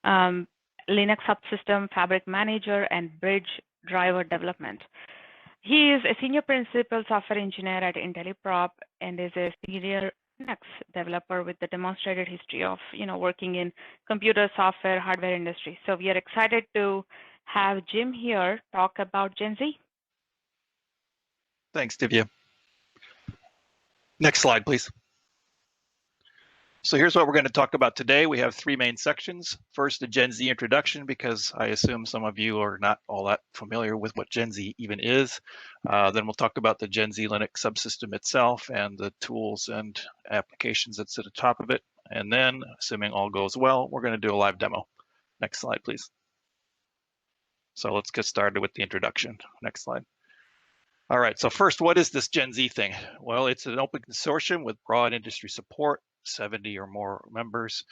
um, Linux Subsystem Fabric Manager, and Bridge Driver Development. He is a senior principal software engineer at IntelliProp and is a senior Linux developer with a demonstrated history of working in computer software hardware industry. So we are excited to have Jim here talk about Gen Z. Thanks, Divya. Next slide, please. So here's what we're going to talk about today. We have three main sections. First, a Gen Z introduction, because I assume some of you are not all that familiar with what Gen Z even is. Then we'll talk about the Gen Z Linux subsystem itself and the tools and applications that sit atop of it. And then, assuming all goes well, we're going to do a live demo. Next slide, please. So let's get started with the introduction. Next slide. All right, so first, what is this Gen Z thing? Well, it's an open consortium with broad industry support, 70 or more members.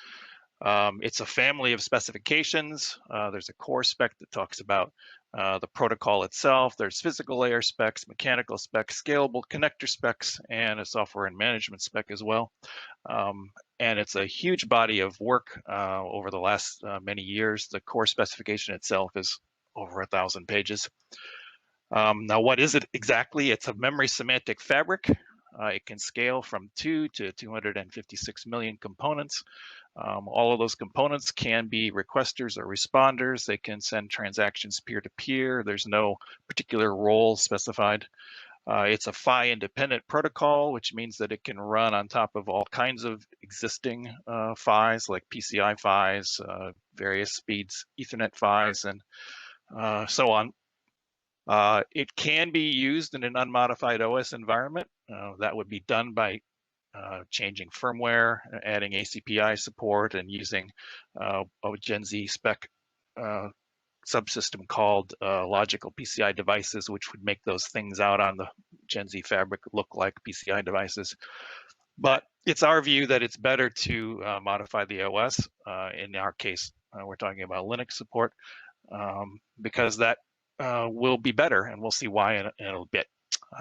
It's a family of specifications. There's a core spec that talks about the protocol itself. There's physical layer specs, mechanical specs, scalable connector specs, and a software and management spec as well. And it's a huge body of work over the last many years. The core specification itself is over 1,000 pages. Now, what is it exactly? It's a memory semantic fabric. It can scale from 2 to 256 million components. All of those components can be requesters or responders. They can send transactions peer-to-peer. There's no particular role specified. It's a PHY independent protocol, which means that it can run on top of all kinds of existing PHYs, like PCI PHYs, various speeds, Ethernet PHYs, and so on. It can be used in an unmodified OS environment. That would be done by changing firmware, adding ACPI support, and using a Gen Z spec subsystem called logical PCI devices, which would make those things out on the Gen Z fabric look like PCI devices. But it's our view that it's better to modify the OS. In our case, we're talking about Linux support, because that will be better, and we'll see why in a bit.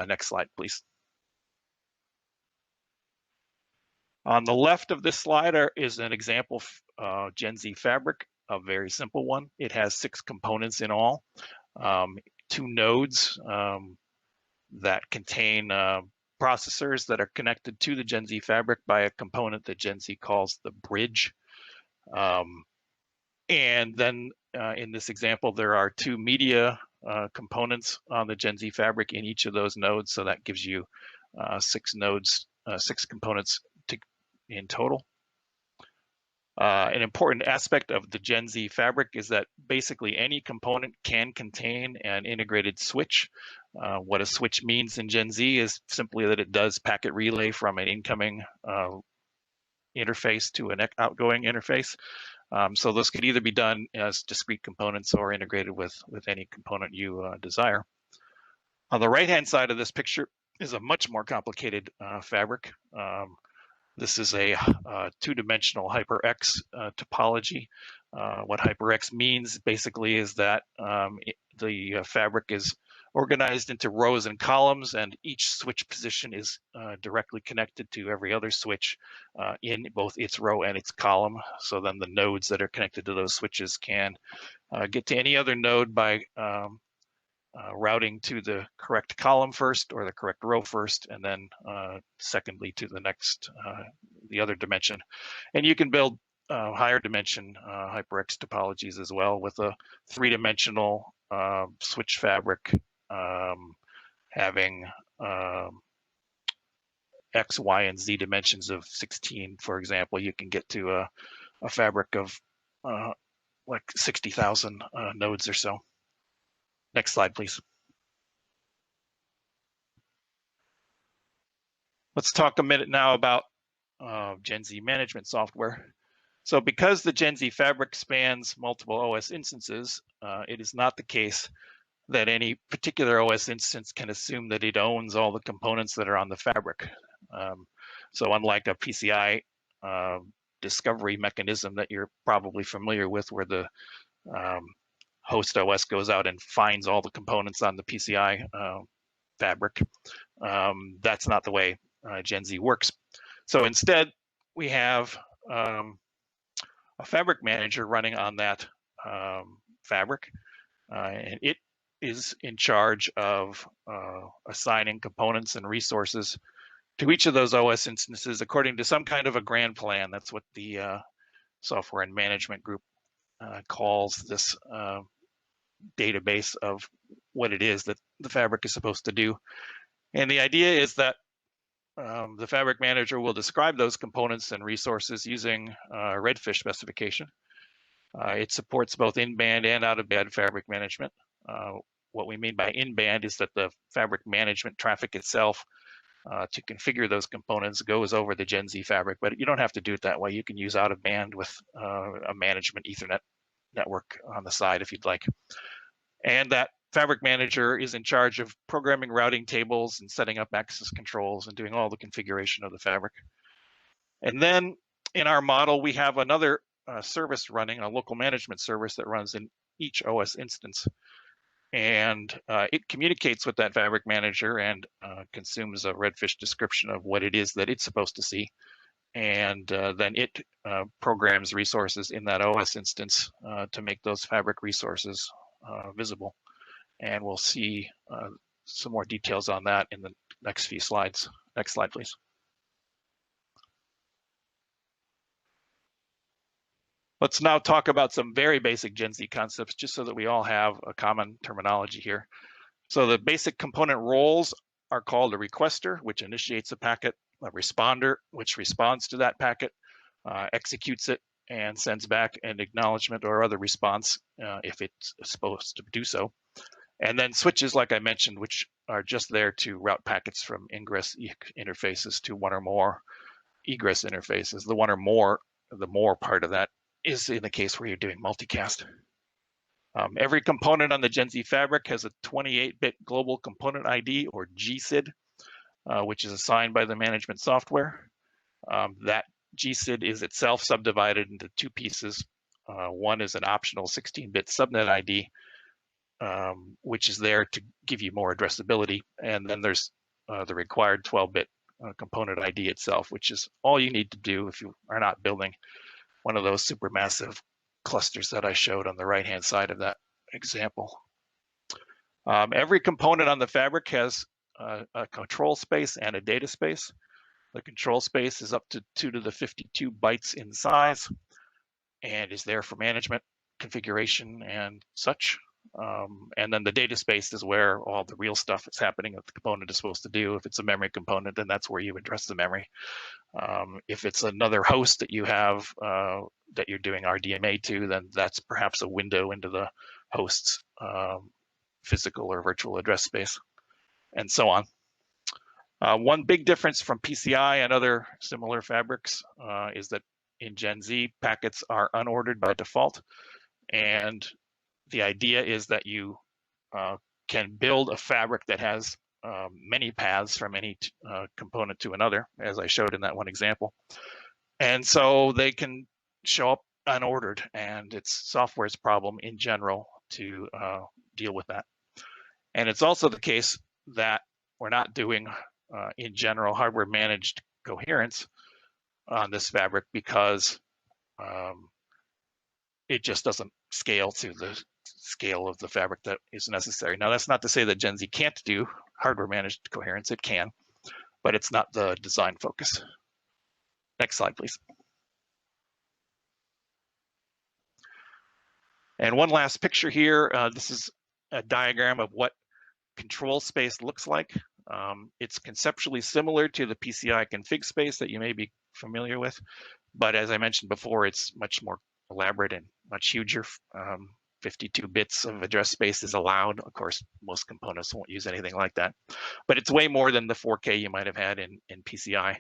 Next slide, please. On the left of this slide is an example Gen Z fabric, a very simple one. It has 6 components in all, 2 nodes that contain processors that are connected to the Gen Z fabric by a component that Gen Z calls the bridge. And then in this example, there are 2 media components on the Gen Z fabric in each of those nodes. So that gives you 6 nodes, 6 components in total. An important aspect of the Gen Z fabric is that basically any component can contain an integrated switch. What a switch means in Gen Z is simply that it does packet relay from an incoming interface to an outgoing interface. So those could either be done as discrete components or integrated with any component you desire. On the right-hand side of this picture is a much more complicated fabric. This is a 2-dimensional HyperX topology. What HyperX means basically is that the fabric is organized into rows and columns, and each switch position is directly connected to every other switch in both its row and its column. So then the nodes that are connected to those switches can get to any other node by routing to the correct column first or the correct row first, and then secondly to the next, the other dimension. And you can build higher dimension HyperX topologies as well with a 3-dimensional switch fabric having X, Y, and Z dimensions of 16, for example. You can get to a fabric of like 60,000 nodes or so. Next slide, please. Let's talk a minute now about Gen Z management software. So because the Gen Z fabric spans multiple OS instances, it is not the case that any particular OS instance can assume that it owns all the components that are on the fabric. So unlike a PCI discovery mechanism that you're probably familiar with, where the host OS goes out and finds all the components on the PCI fabric, that's not the way Gen Z works. So instead, we have a fabric manager running on that fabric, and it is in charge of assigning components and resources to each of those OS instances according to some kind of a grand plan. That's what the software and management group calls this database of what it is that the fabric is supposed to do. And the idea is that the fabric manager will describe those components and resources using Redfish specification. It supports both in-band and out-of-band fabric management. What we mean by in-band is that the fabric management traffic itself to configure those components goes over the Gen Z fabric, but you don't have to do it that way. You can use out-of-band with a management Ethernet network on the side if you'd like. And that fabric manager is in charge of programming routing tables and setting up access controls and doing all the configuration of the fabric. And then in our model, we have another service running, a local management service that runs in each OS instance. And it communicates with that fabric manager and consumes a Redfish description of what it is that it's supposed to see. And then it programs resources in that OS instance to make those fabric resources visible. And we'll see some more details on that in the next few slides. Next slide, please. Let's now talk about some very basic Gen Z concepts, just so that we all have a common terminology here. So the basic component roles are called a requester, which initiates a packet, a responder, which responds to that packet, executes it, and sends back an acknowledgement or other response if it's supposed to do so. And then switches, like I mentioned, which are just there to route packets from ingress interfaces to one or more egress interfaces. The one or more, the more part of that is in the case where you're doing multicast. Every component on the Gen Z fabric has a 28-bit global component ID, or GSID, which is assigned by the management software. That GSID is itself subdivided into two pieces. One is an optional 16-bit subnet ID, which is there to give you more addressability. And then there's the required 12-bit component ID itself, which is all you need to do if you are not building one of those supermassive clusters that I showed on the right-hand side of that example. Every component on the fabric has a control space and a data space. The control space is up to 2 to the 52 bytes in size and is there for management, configuration, and such. And then the data space is where all the real stuff is happening that the component is supposed to do. If it's a memory component, then that's where you address the memory. If it's another host that you have that you're doing RDMA to, then that's perhaps a window into the host's physical or virtual address space, and so on. One big difference from PCI and other similar fabrics is that in Gen Z, packets are unordered by default. And the idea is that you can build a fabric that has many paths from any component to another, as I showed in that one example. And so they can show up unordered, and it's software's problem in general to deal with that. And it's also the case that we're not doing, in general, hardware managed coherence on this fabric because it just doesn't scale to the scale of the fabric that is necessary. Now, that's not to say that Gen Z can't do hardware managed coherence. It can, but it's not the design focus. Next slide, please. And one last picture here. This is a diagram of what control space looks like. It's conceptually similar to the PCI config space that you may be familiar with, but as I mentioned before, it's much more elaborate and much huger. 52 bits of address space is allowed. Of course, most components won't use anything like that, but it's way more than the 4K you might have had in PCI.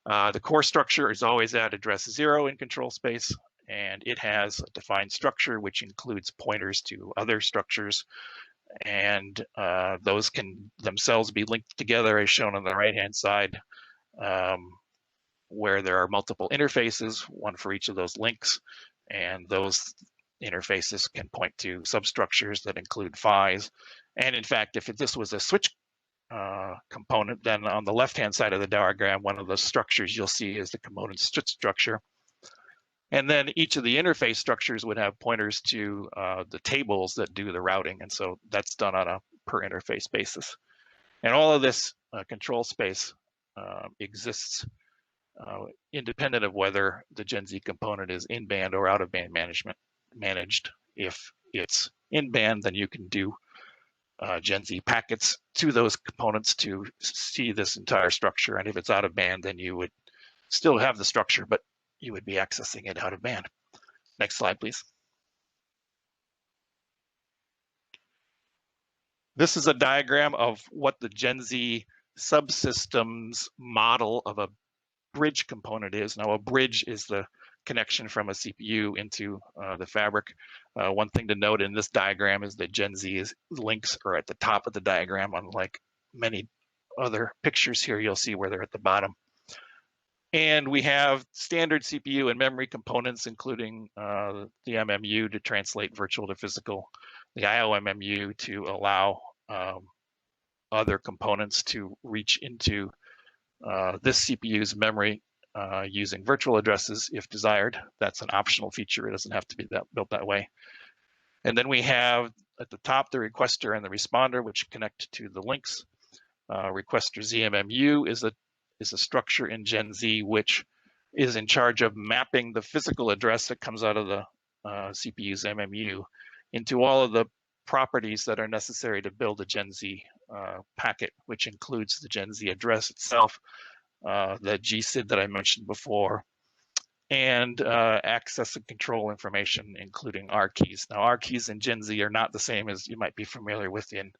The core structure is always at address 0 in control space, and it has a defined structure which includes pointers to other structures, and those can themselves be linked together as shown on the right-hand side, where there are multiple interfaces, one for each of those links, and those interfaces can point to substructures that include PHYs. And in fact, if this was a switch component, then on the left-hand side of the diagram, one of the structures you'll see is the component switch structure. And then each of the interface structures would have pointers to the tables that do the routing. And so that's done on a per interface basis. And all of this control space exists independent of whether the Gen Z component is in-band or out-of-band managed. If it's in-band, then you can do Gen Z packets to those components to see this entire structure. And if it's out-of-band, then you would still have the structure, but you would be accessing it out-of-band. Next slide, please. This is a diagram of what the Gen Z subsystems model of a bridge component is. Now, a bridge is the connection from a CPU into the fabric. One thing to note in this diagram is that Gen Z's links are at the top of the diagram, unlike many other pictures here you'll see where they're at the bottom. And we have standard CPU and memory components, including the MMU to translate virtual to physical, the IOMMU to allow other components to reach into this CPU's memory using virtual addresses if desired. That's an optional feature. It doesn't have to be built that way. And then we have at the top the requester and the responder, which connect to the links. Requester ZMMU is a structure in Gen Z which is in charge of mapping the physical address that comes out of the CPU's MMU into all of the properties that are necessary to build a Gen Z packet, which includes the Gen Z address itself, the GSID that I mentioned before, and access and control information, including R keys. Now, R keys in Gen Z are not the same as you might be familiar with in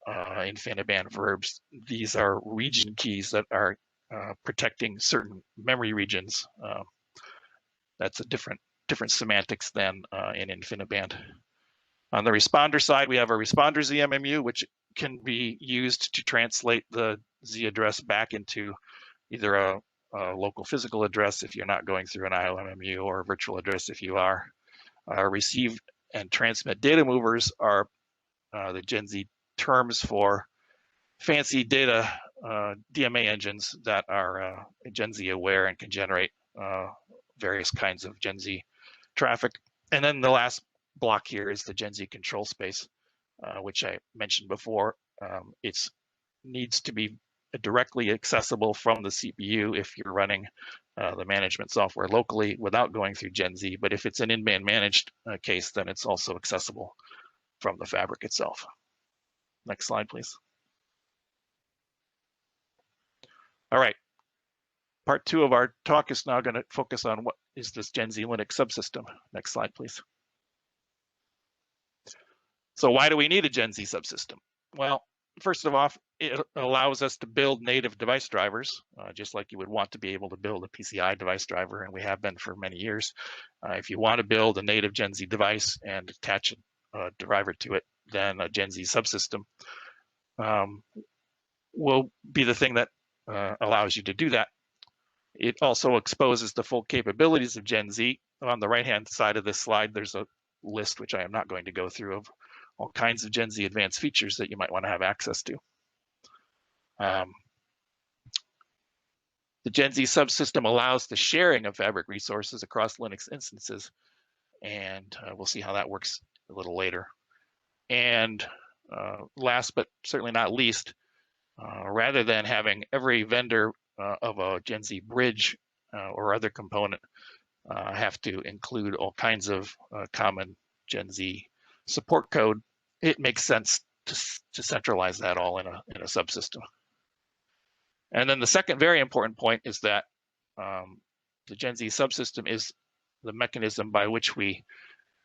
InfiniBand verbs. These are region keys that are protecting certain memory regions. That's a different semantics than in InfiniBand. On the responder side, we have a responder ZMMU, which can be used to translate the Z address back into either a local physical address if you're not going through an IOMMU, or a virtual address if you are. Receive and transmit data movers are the Gen Z terms for fancy data DMA engines that are Gen Z aware and can generate various kinds of Gen Z traffic. And then the last block here is the Gen Z control space, which I mentioned before. It needs to be directly accessible from the CPU if you're running the management software locally without going through Gen Z. But if it's an in-band managed case, then it's also accessible from the fabric itself. Next slide, please. All right. Part 2 of our talk is now going to focus on what is this Gen Z Linux subsystem. Next slide, please. So why do we need a Gen Z subsystem? Well, first of all, it allows us to build native device drivers, just like you would want to be able to build a PCI device driver, and we have been for many years. If you want to build a native Gen Z device and attach a driver to it, then a Gen Z subsystem will be the thing that allows you to do that. It also exposes the full capabilities of Gen Z. On the right-hand side of this slide, there's a list, which I am not going to go through, of all kinds of Gen Z advanced features that you might want to have access to. The Gen Z subsystem allows the sharing of fabric resources across Linux instances, and we'll see how that works a little later. And last but certainly not least, rather than having every vendor of a Gen Z bridge or other component have to include all kinds of common Gen Z support code, it makes sense to centralize that all in a subsystem. And then the second very important point is that the Gen Z subsystem is the mechanism by which we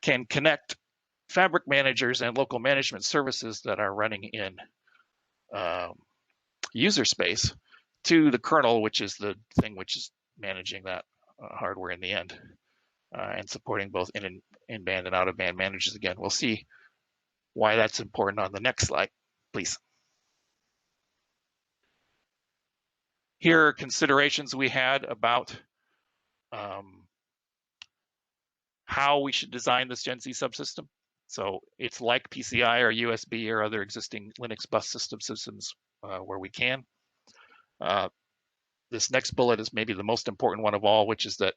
can connect fabric managers and local management services that are running in user space to the kernel, which is the thing which is managing that hardware in the end, and supporting both in-band and out-of-band managers. Again, we'll see why that's important on the next slide, please. Here are considerations we had about how we should design this Gen Z subsystem. So it's like PCI or USB or other existing Linux bus systems where we can. This next bullet is maybe the most important one of all, which is that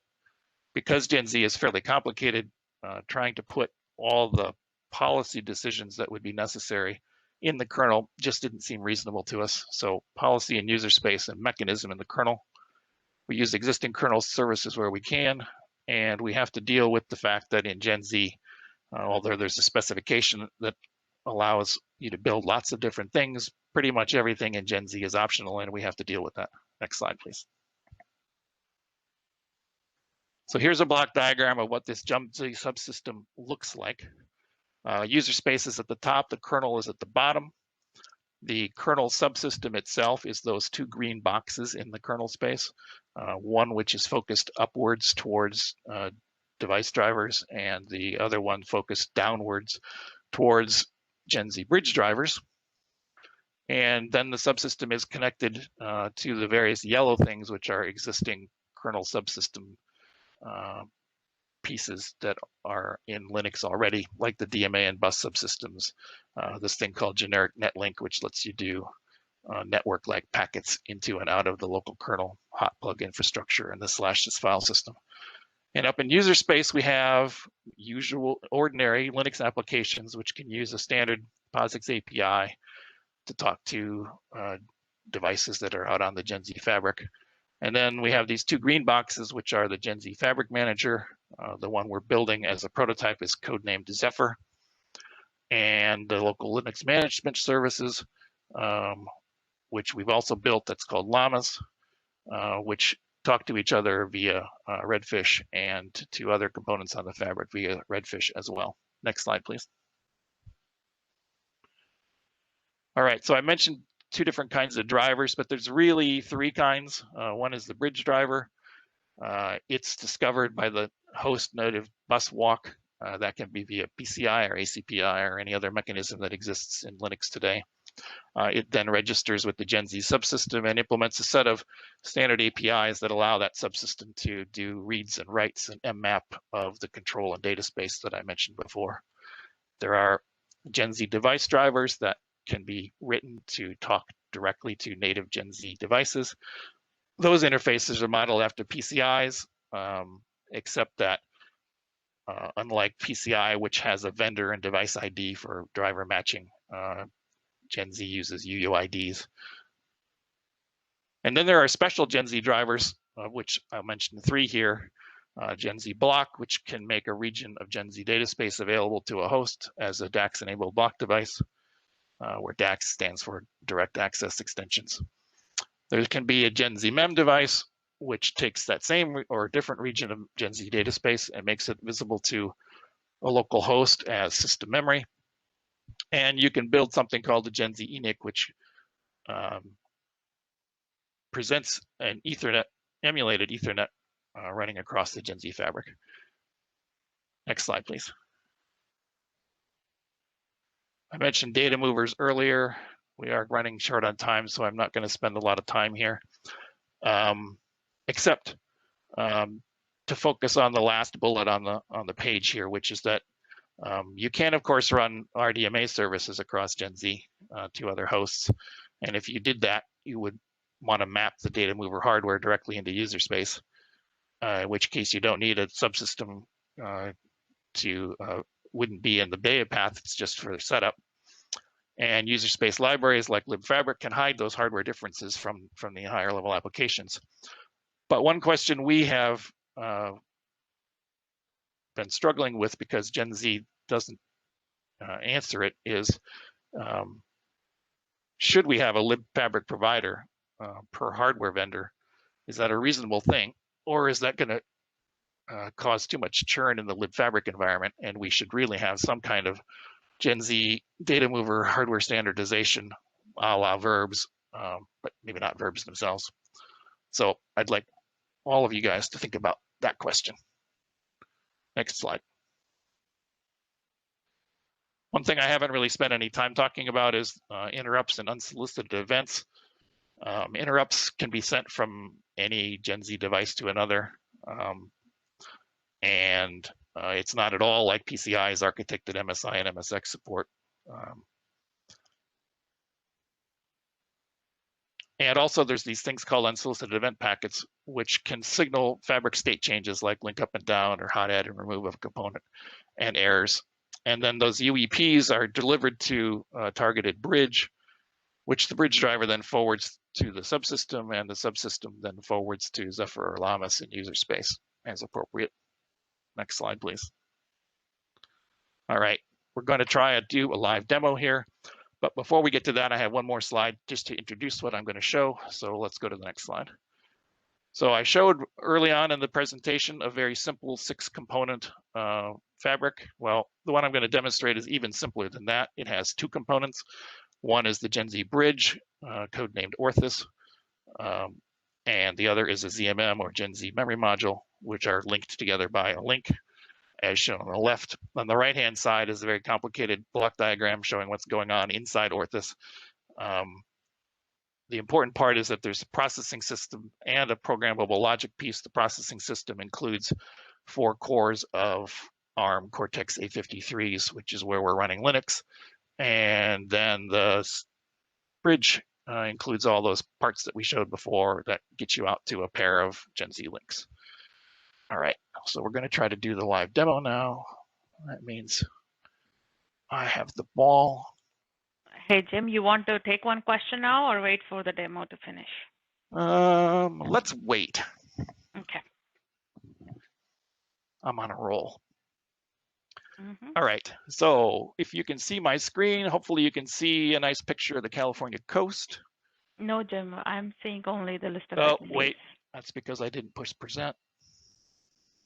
because Gen Z is fairly complicated, trying to put all the policy decisions that would be necessary in the kernel just didn't seem reasonable to us. So policy and user space and mechanism in the kernel. We use existing kernel services where we can, and we have to deal with the fact that in Gen Z, although there's a specification that allows you to build lots of different things, pretty much everything in Gen Z is optional, and we have to deal with that. Next slide, please. So here's a block diagram of what this Gen Z subsystem looks like. User space is at the top, the kernel is at the bottom. The kernel subsystem itself is those two green boxes in the kernel space, one which is focused upwards towards device drivers, and the other one focused downwards towards Gen Z bridge drivers. And then the subsystem is connected to the various yellow things, which are existing kernel subsystem pieces that are in Linux already, like the DMA and bus subsystems. This thing called generic netlink, which lets you do network-like packets into and out of the local kernel hot plug infrastructure and the /sys file system. And up in user space, we have ordinary Linux applications, which can use a standard POSIX API to talk to devices that are out on the Gen Z fabric. And then we have these two green boxes, which are the Gen Z Fabric Manager. The one we're building as a prototype is codenamed Zephyr. And the local Linux management services, which we've also built, that's called Llamas, which talk to each other via Redfish, and to other components on the fabric via Redfish as well. Next slide, please. All right, so I mentioned two different kinds of drivers, but there's really three kinds. One is the bridge driver. It's discovered by the host native bus walk. That can be via PCI or ACPI or any other mechanism that exists in Linux today. It then registers with the Gen Z subsystem and implements a set of standard APIs that allow that subsystem to do reads and writes and mmap of the control and data space that I mentioned before. There are Gen Z device drivers that can be written to talk directly to native Gen Z devices. Those interfaces are modeled after PCIs, except that unlike PCI, which has a vendor and device ID for driver matching, Gen Z uses UUIDs. And then there are special Gen Z drivers, of which I'll mention three here. Gen Z block, which can make a region of Gen Z data space available to a host as a DAX-enabled block device, where DAX stands for direct access extensions. There can be a Gen Z mem device, which takes that same or different region of Gen Z data space and makes it visible to a local host as system memory. And you can build something called the Gen Z ENIC, which presents an Ethernet, emulated Ethernet running across the Gen Z fabric. Next slide, please. I mentioned data movers earlier. We are running short on time, so I'm not going to spend a lot of time here, except to focus on the last bullet on the page here, which is that you can, of course, run RDMA services across Gen Z to other hosts. And if you did that, you would want to map the data mover hardware directly into user space, in which case you don't need a subsystem wouldn't be in the beta path, it's just for setup. And user space libraries like libfabric can hide those hardware differences from the higher level applications. But one question we have been struggling with, because Gen Z doesn't answer it, is should we have a libfabric provider per hardware vendor? Is that a reasonable thing, or is that going to cause too much churn in the libfabric environment, and we should really have some kind of Gen Z data mover hardware standardization a la verbs, but maybe not verbs themselves. So I'd like all of you guys to think about that question. Next slide. One thing I haven't really spent any time talking about is interrupts and unsolicited events. Interrupts can be sent from any Gen Z device to another. And it's not at all like PCI's architected MSI and MSX support. And also there's these things called unsolicited event packets, which can signal fabric state changes like link up and down or hot add and remove of a component and errors. And then those UEPs are delivered to a targeted bridge, which the bridge driver then forwards to the subsystem, and the subsystem then forwards to Zephyr or Llamas in user space as appropriate. Next slide, please. All right, we're going to try to do a live demo here. But before we get to that, I have one more slide just to introduce what I'm going to show. So let's go to the next slide. So I showed early on in the presentation a very simple 6-component fabric. Well, the one I'm going to demonstrate is even simpler than that. It has 2 components. One is the Gen Z bridge, codenamed Orthus, and the other is a ZMM or Gen Z memory module, which are linked together by a link, as shown on the left. On the right-hand side is a very complicated block diagram showing what's going on inside Orthus. The important part is that there's a processing system and a programmable logic piece. The processing system includes 4 cores of ARM Cortex-A53s, which is where we're running Linux. And then the bridge includes all those parts that we showed before that get you out to a pair of Gen Z links. All right, so we're going to try to do the live demo now. That means I have the ball. Hey, Jim, you want to take one question now or wait for the demo to finish? Let's wait. Okay. I'm on a roll. Mm-hmm. All right, so if you can see my screen, hopefully you can see a nice picture of the California coast. No, Jim, I'm seeing only the list of Oh, attendees. wait, that's because I didn't push present.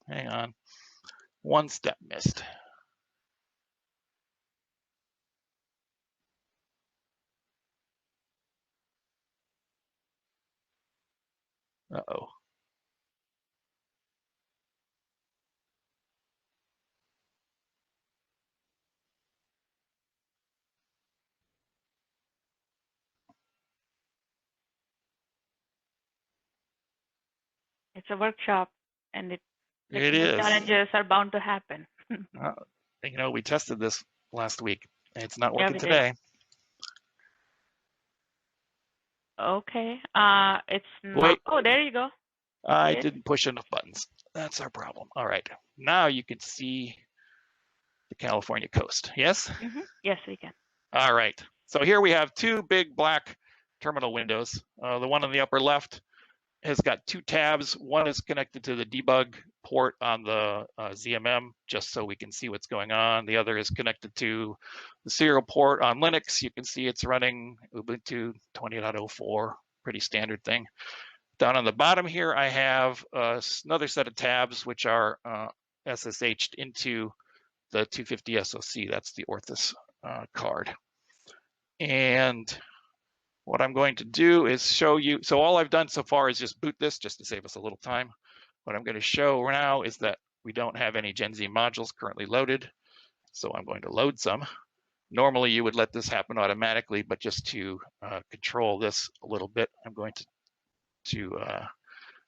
Hang on, one step missed. Uh-oh. It's a workshop, and It is. challenges are bound to happen. You know, we tested this last week. It's not Yeah, working we today. did. Okay. It's not. Wait. Oh, there you go. I didn't push enough buttons. That's our problem. All right. Now you can see the California coast. Yes? Mm-hmm. Yes, we can. All right. So here we have 2 big black terminal windows. The one on the upper left has got 2 tabs. One is connected to the debug port on the ZMM, just so we can see what's going on. The other is connected to the serial port on Linux. You can see it's running Ubuntu 20.04, pretty standard thing. Down on the bottom here, I have another set of tabs, which are SSH'd into the 250 SoC. That's the Orthus card. And what I'm going to do is show you, so all I've done so far is just boot this just to save us a little time. What I'm going to show now is that we don't have any Gen Z modules currently loaded. So I'm going to load some. Normally you would let this happen automatically, but just to control this a little bit, I'm going to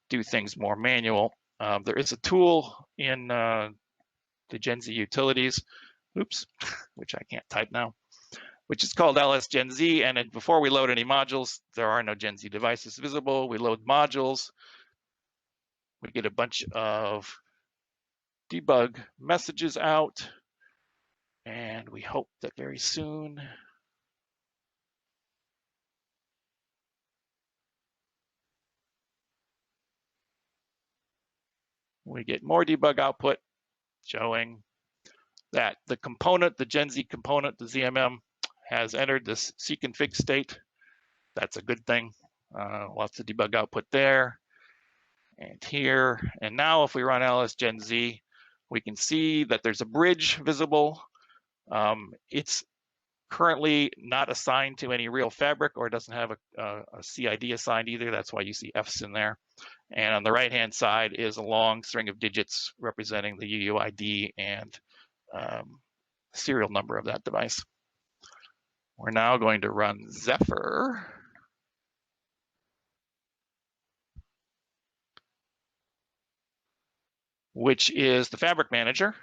do things more manual. There is a tool in the Gen Z utilities, oops, which I can't type now, which is called LS Gen Z. And before we load any modules, there are no Gen Z devices visible. We load modules. We get a bunch of debug messages out. And we hope that very soon we get more debug output showing that the component, the Gen Z component, the ZMM, has entered this cconfig state. That's a good thing. Lots of debug output there and here. And now if we run ls Gen Z, we can see that there's a bridge visible. It's currently not assigned to any real fabric, or doesn't have a CID assigned either. That's why you see Fs in there. And on the right-hand side is a long string of digits representing the UUID and serial number of that device. We're now going to run Zephyr. Which is the fabric manager.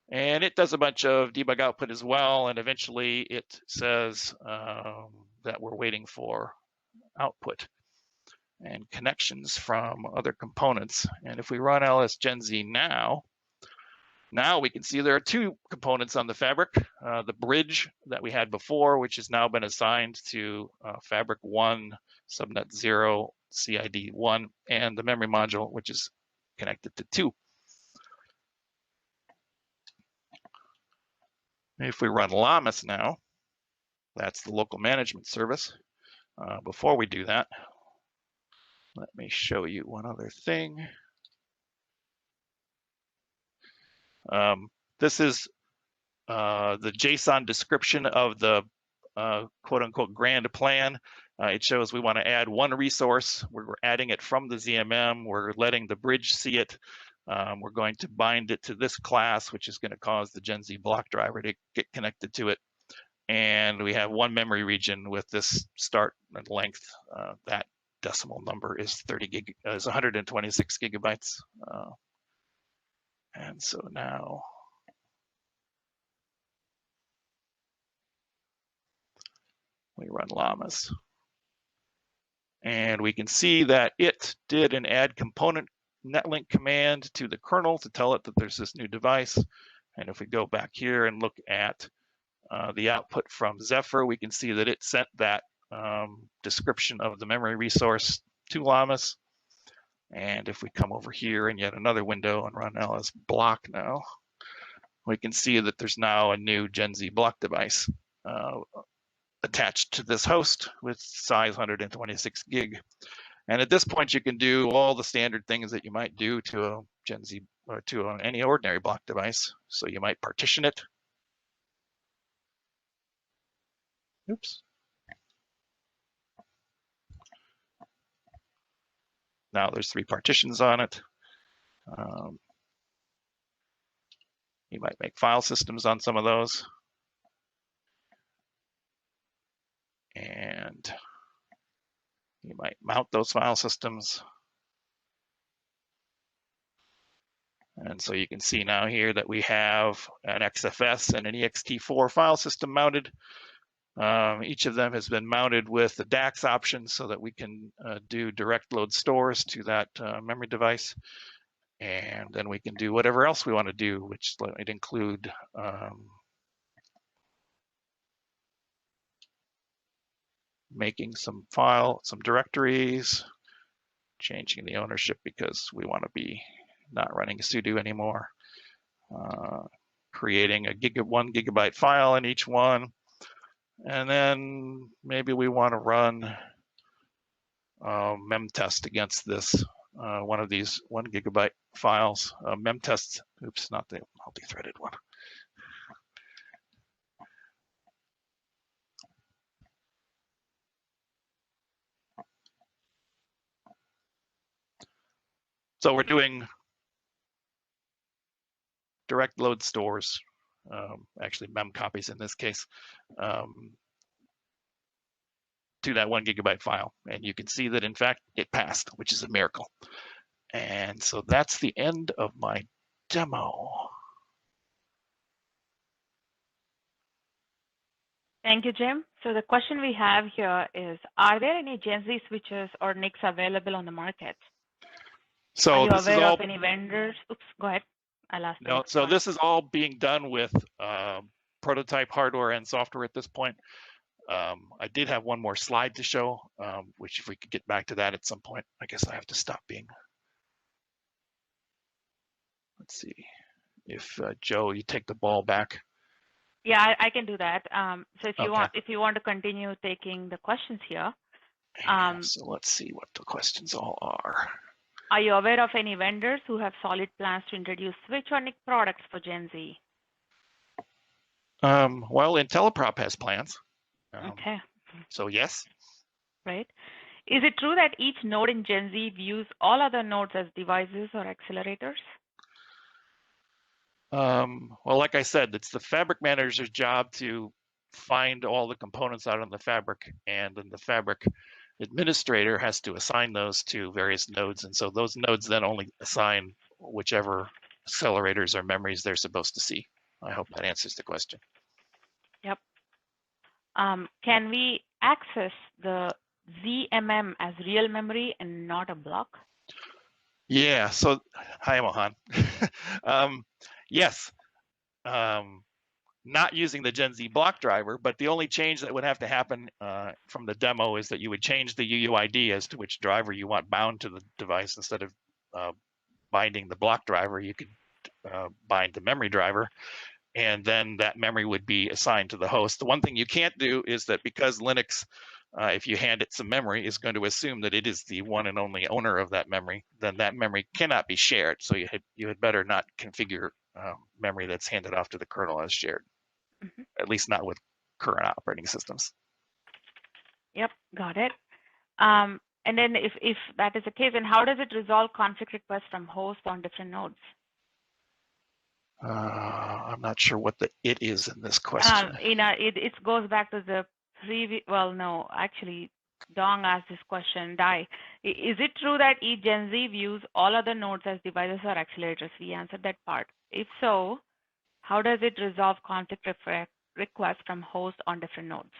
And it does a bunch of debug output as well. And eventually it says that we're waiting for output and connections from other components. And if we run ls gen z now we can see there are two components on the fabric, the bridge that we had before, which has now been assigned to fabric 1, subnet 0, CID 1, and the memory module, which is connected to 2. If we run Llamas now, that's the local management service. Before we do that, let me show you one other thing. This is the JSON description of the quote unquote grand plan. It shows we want to add one resource. We're adding it from the ZMM. We're letting the bridge see it. We're going to bind it to this class, which is going to cause the Gen Z block driver to get connected to it. And we have one memory region with this start and length. That decimal number is 126 gigabytes. And so now we run Llamas. And we can see that it did an add component netlink command to the kernel to tell it that there's this new device. And if we go back here and look at the output from Zephyr, we can see that it sent that description of the memory resource to Llamas. And if we come over here in yet another window and run ls block now, we can see that there's now a new Gen Z block device attached to this host with size 126 gig. And at this point, you can do all the standard things that you might do to a Gen Z or to any ordinary block device. So you might partition it. Oops. Now there's 3 partitions on it. You might make file systems on some of those. And you might mount those file systems. And so you can see now here that we have an XFS and an ext4 file system mounted. Each of them has been mounted with the DAX option so that we can do direct load stores to that memory device. And then we can do whatever else we want to do, which might include making some directories, changing the ownership because we want to be not running sudo anymore, creating a 1 gigabyte file in each one, and then maybe we want to run memtest against this one of these 1 gigabyte files. Memtest, oops, not the multi-threaded one. So we're doing direct load stores, actually mem copies in this case, to that 1 gigabyte file. And you can see that in fact it passed, which is a miracle. And so that's the end of my demo. Thank you, Jim. So the question we have here is, are there any Gen Z switches or NICs available on the market? So are you this aware is all, of any vendors? Oops, go ahead. I'll ask. No, so this is all being done with prototype hardware and software at this point. I did have one more slide to show, which if we could get back to that at some point, I guess I have to stop being. Let's see if Joe, you take the ball back. Yeah, I can do that. So if you Okay. if you want to continue taking the questions here. So let's see what the questions all are. Are you aware of any vendors who have solid plans to introduce switch or NIC products for Gen Z? Well, IntelliProp has plans. Okay. So yes. Right. Is it true that each node in Gen Z views all other nodes as devices or accelerators? Well, like I said, it's the fabric manager's job to find all the components out on the fabric, and then the fabric administrator has to assign those to various nodes. And so those nodes then only assign whichever accelerators or memories they're supposed to see. I hope that answers the question. Yep. Can we access the ZMM as real memory and not a block? Yeah, so hi, Mohan. Yes, not using the Gen Z block driver, but the only change that would have to happen from the demo is that you would change the UUID as to which driver you want bound to the device. Instead of binding the block driver, you could bind the memory driver, and then that memory would be assigned to the host. The one thing you can't do is that because Linux, if you hand it some memory, is going to assume that it is the one and only owner of that memory, then that memory cannot be shared. So you had better not configure memory that's handed off to the kernel as shared, at least not with current operating systems. Yep, got it. And then if that is the case, then how does it resolve conflict requests from hosts on different nodes? I'm not sure what the it is in this question. It goes back to the previous, well, no, actually, Dong asked this question, Dai. Is it true that each Gen Z views all other nodes as devices or accelerators? We answered that part. If so, how does it resolve conflict requests from hosts on different nodes?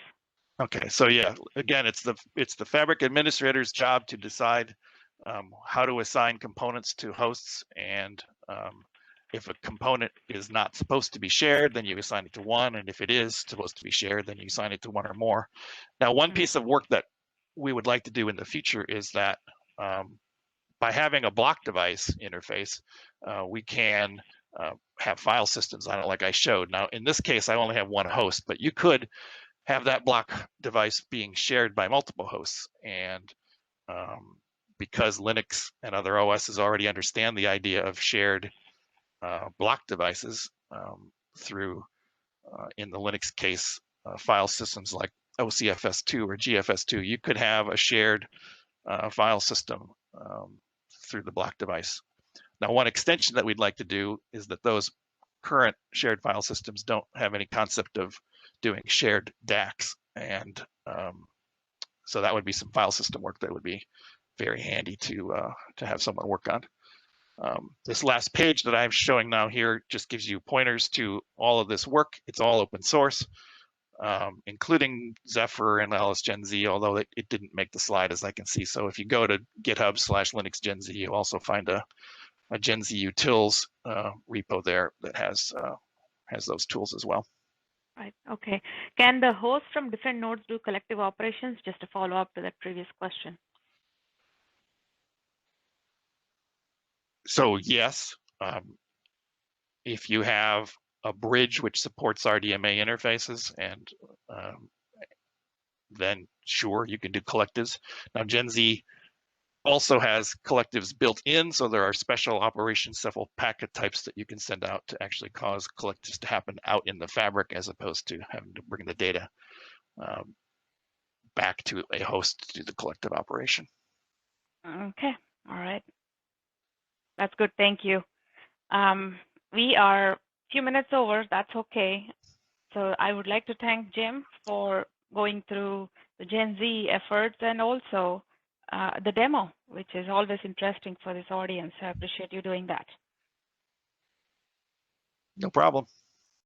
Okay, so yeah, again, it's the fabric administrator's job to decide how to assign components to hosts, and if a component is not supposed to be shared, then you assign it to one, and if it is supposed to be shared, then you assign it to one or more. Now, one piece of work that we would like to do in the future is that by having a block device interface, we can have file systems on it like I showed. Now, in this case, I only have one host, but you could have that block device being shared by multiple hosts. And because Linux and other OSs already understand the idea of shared block devices through, in the Linux case, file systems like OCFS2 or GFS2, you could have a shared file system through the block device. Now, one extension that we'd like to do is that those current shared file systems don't have any concept of doing shared DACs, and so that would be some file system work that would be very handy to have someone work on. This last page that I'm showing now here just gives you pointers to all of this work. It's all open source, including Zephyr and LSGenZ, although it didn't make the slide as I can see. So if you go to GitHub/LinuxGenZ, you'll also find a GenZ utils repo there that has those tools as well. Right. Okay. Can the hosts from different nodes do collective operations? Just a follow up to that previous question. So yes, if you have a bridge which supports RDMA interfaces, and then sure, you can do collectives. Now, GenZ also has collectives built in, so there are special operations, several packet types that you can send out to actually cause collectives to happen out in the fabric, as opposed to having to bring the data back to a host to do the collective operation. Okay, all right. That's good, thank you. We are a few minutes over, that's okay. So I would like to thank Jim for going through the Gen Z efforts and also the demo, which is always interesting for this audience. I appreciate you doing that. No problem.